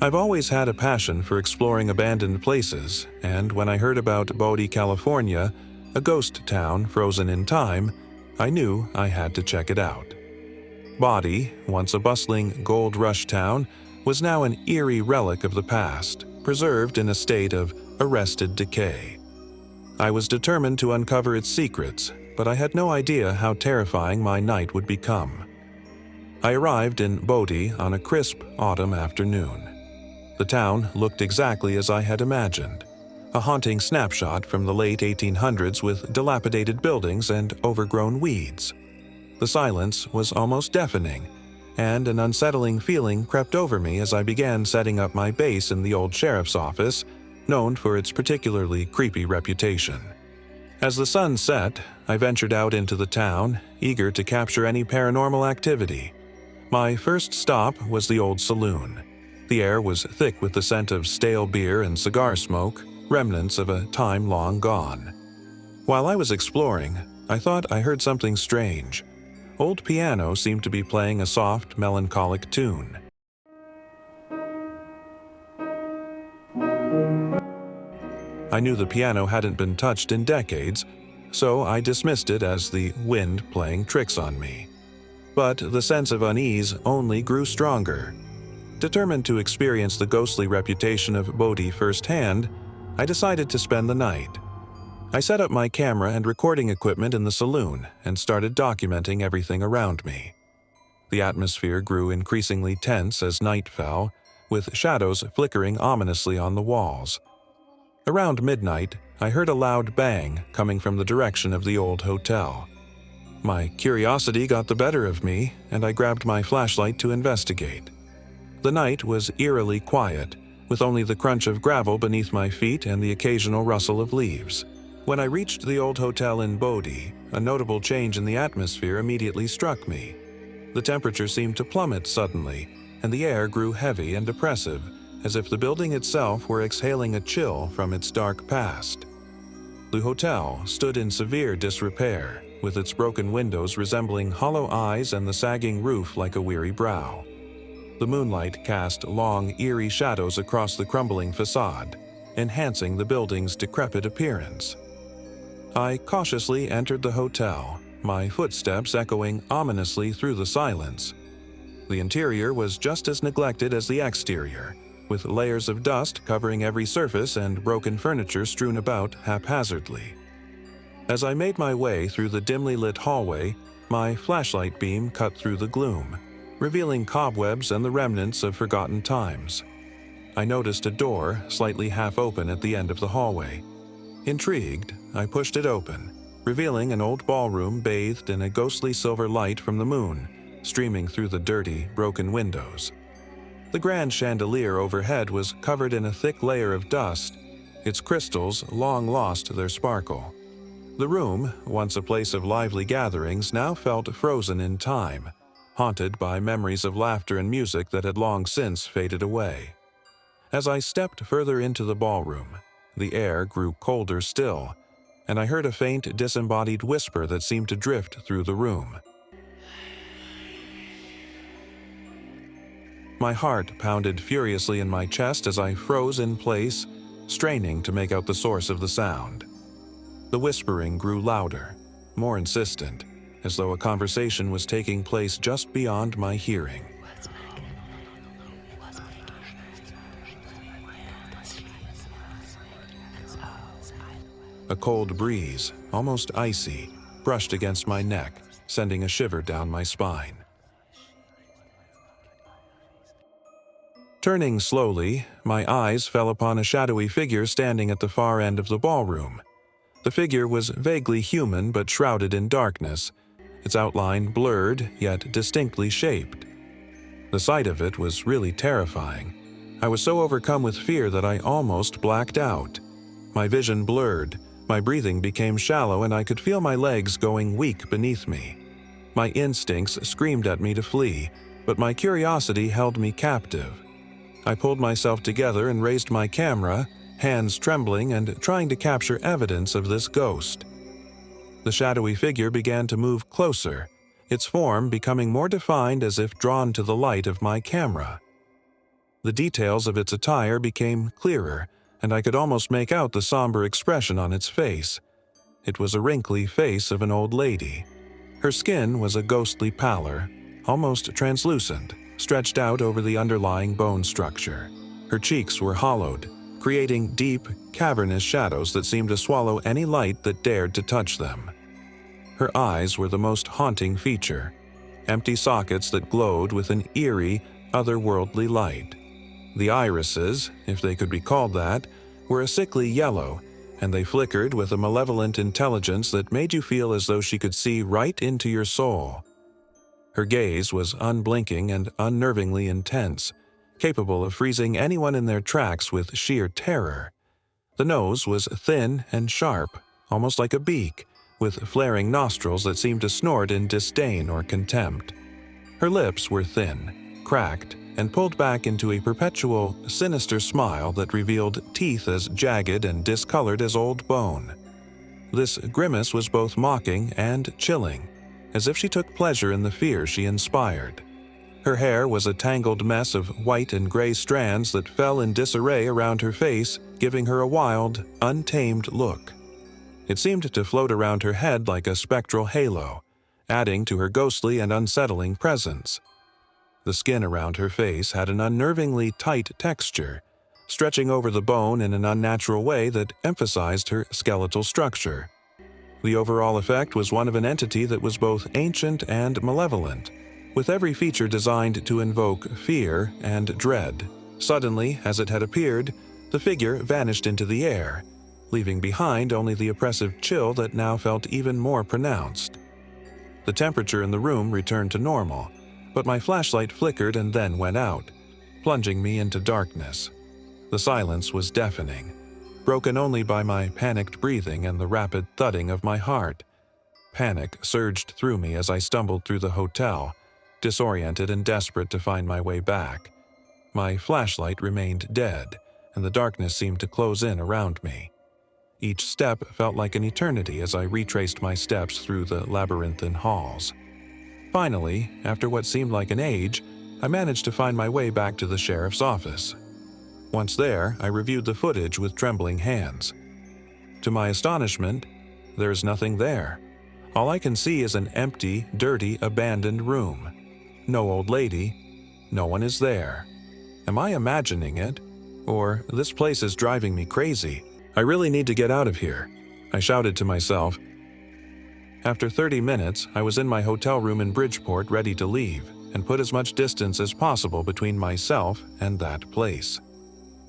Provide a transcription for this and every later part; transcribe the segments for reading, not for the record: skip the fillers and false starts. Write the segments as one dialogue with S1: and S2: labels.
S1: I've always had a passion for exploring abandoned places, and when I heard about Bodie, California, a ghost town frozen in time, I knew I had to check it out. Bodie, once a bustling gold rush town, was now an eerie relic of the past, preserved in a state of arrested decay. I was determined to uncover its secrets, but I had no idea how terrifying my night would become. I arrived in Bodie on a crisp autumn afternoon. The town looked exactly as I had imagined, a haunting snapshot from the late 1800s with dilapidated buildings and overgrown weeds. The silence was almost deafening, and an unsettling feeling crept over me as I began setting up my base in the old sheriff's office, known for its particularly creepy reputation. As the sun set, I ventured out into the town, eager to capture any paranormal activity. My first stop was the old saloon. The air was thick with the scent of stale beer and cigar smoke, remnants of a time long gone. While I was exploring, I thought I heard something strange. Old piano seemed to be playing a soft, melancholic tune. I knew the piano hadn't been touched in decades, so I dismissed it as the wind playing tricks on me. But the sense of unease only grew stronger. Determined to experience the ghostly reputation of Bodie firsthand, I decided to spend the night. I set up my camera and recording equipment in the saloon and started documenting everything around me. The atmosphere grew increasingly tense as night fell, with shadows flickering ominously on the walls. Around midnight, I heard a loud bang coming from the direction of the old hotel. My curiosity got the better of me, and I grabbed my flashlight to investigate. The night was eerily quiet, with only the crunch of gravel beneath my feet and the occasional rustle of leaves. When I reached the old hotel in Bodie, a notable change in the atmosphere immediately struck me. The temperature seemed to plummet suddenly, and the air grew heavy and oppressive, as if the building itself were exhaling a chill from its dark past. The hotel stood in severe disrepair, with its broken windows resembling hollow eyes and the sagging roof like a weary brow. The moonlight cast long, eerie shadows across the crumbling facade, enhancing the building's decrepit appearance. I cautiously entered the hotel, my footsteps echoing ominously through the silence. The interior was just as neglected as the exterior, with layers of dust covering every surface and broken furniture strewn about haphazardly. As I made my way through the dimly lit hallway, my flashlight beam cut through the gloom, revealing cobwebs and the remnants of forgotten times. I noticed a door slightly half open at the end of the hallway. Intrigued, I pushed it open, revealing an old ballroom bathed in a ghostly silver light from the moon, streaming through the dirty, broken windows. The grand chandelier overhead was covered in a thick layer of dust, its crystals long lost their sparkle. The room, once a place of lively gatherings, now felt frozen in time, haunted by memories of laughter and music that had long since faded away. As I stepped further into the ballroom, the air grew colder still, and I heard a faint, disembodied whisper that seemed to drift through the room. My heart pounded furiously in my chest as I froze in place, straining to make out the source of the sound. The whispering grew louder, more insistent, as though a conversation was taking place just beyond my hearing. A cold breeze, almost icy, brushed against my neck, sending a shiver down my spine. Turning slowly, my eyes fell upon a shadowy figure standing at the far end of the ballroom. The figure was vaguely human but shrouded in darkness, its outline blurred yet distinctly shaped. The sight of it was really terrifying. I was so overcome with fear that I almost blacked out. My vision blurred, my breathing became shallow, and I could feel my legs going weak beneath me. My instincts screamed at me to flee, but my curiosity held me captive. I pulled myself together and raised my camera, hands trembling and trying to capture evidence of this ghost. The shadowy figure began to move closer, its form becoming more defined as if drawn to the light of my camera. The details of its attire became clearer, and I could almost make out the somber expression on its face. It was a wrinkly face of an old lady. Her skin was a ghostly pallor, almost translucent, stretched out over the underlying bone structure. Her cheeks were hollowed, creating deep, cavernous shadows that seemed to swallow any light that dared to touch them. Her eyes were the most haunting feature, empty sockets that glowed with an eerie, otherworldly light. The irises, if they could be called that, were a sickly yellow, and they flickered with a malevolent intelligence that made you feel as though she could see right into your soul. Her gaze was unblinking and unnervingly intense, capable of freezing anyone in their tracks with sheer terror. The nose was thin and sharp, almost like a beak, with flaring nostrils that seemed to snort in disdain or contempt. Her lips were thin, cracked, and pulled back into a perpetual, sinister smile that revealed teeth as jagged and discolored as old bone. This grimace was both mocking and chilling, as if she took pleasure in the fear she inspired. Her hair was a tangled mess of white and gray strands that fell in disarray around her face, giving her a wild, untamed look. It seemed to float around her head like a spectral halo, adding to her ghostly and unsettling presence. The skin around her face had an unnervingly tight texture, stretching over the bone in an unnatural way that emphasized her skeletal structure. The overall effect was one of an entity that was both ancient and malevolent, with every feature designed to invoke fear and dread. Suddenly, as it had appeared, the figure vanished into the air, leaving behind only the oppressive chill that now felt even more pronounced. The temperature in the room returned to normal, but my flashlight flickered and then went out, plunging me into darkness. The silence was deafening, broken only by my panicked breathing and the rapid thudding of my heart. Panic surged through me as I stumbled through the hotel, disoriented and desperate to find my way back. My flashlight remained dead, and the darkness seemed to close in around me. Each step felt like an eternity as I retraced my steps through the labyrinthine halls. Finally, after what seemed like an age, I managed to find my way back to the sheriff's office. Once there, I reviewed the footage with trembling hands. To my astonishment, there is nothing there. All I can see is an empty, dirty, abandoned room. No old lady. No one is there. Am I imagining it? Or this place is driving me crazy? I really need to get out of here, I shouted to myself. After 30 minutes, I was in my hotel room in Bridgeport ready to leave and put as much distance as possible between myself and that place.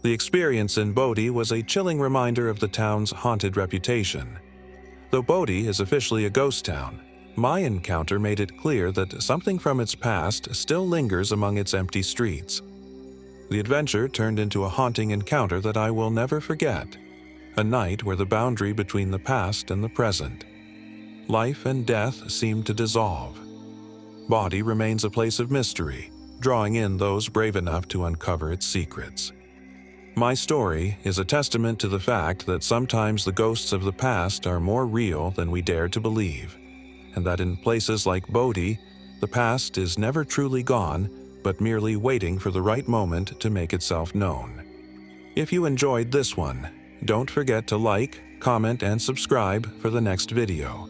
S1: The experience in Bodie was a chilling reminder of the town's haunted reputation. Though Bodie is officially a ghost town, my encounter made it clear that something from its past still lingers among its empty streets. The adventure turned into a haunting encounter that I will never forget, a night where the boundary between the past and the present, life and death, seemed to dissolve. Bodie remains a place of mystery, drawing in those brave enough to uncover its secrets. My story is a testament to the fact that sometimes the ghosts of the past are more real than we dare to believe, and that in places like Bodie, the past is never truly gone, but merely waiting for the right moment to make itself known. If you enjoyed this one, don't forget to like, comment, and subscribe for the next video,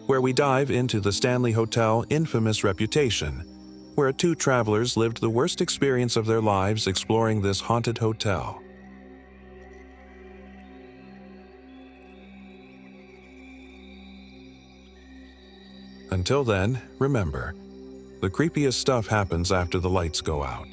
S1: where we dive into the Stanley Hotel infamous reputation, where two travelers lived the worst experience of their lives exploring this haunted hotel. Until then, remember, the creepiest stuff happens after the lights go out.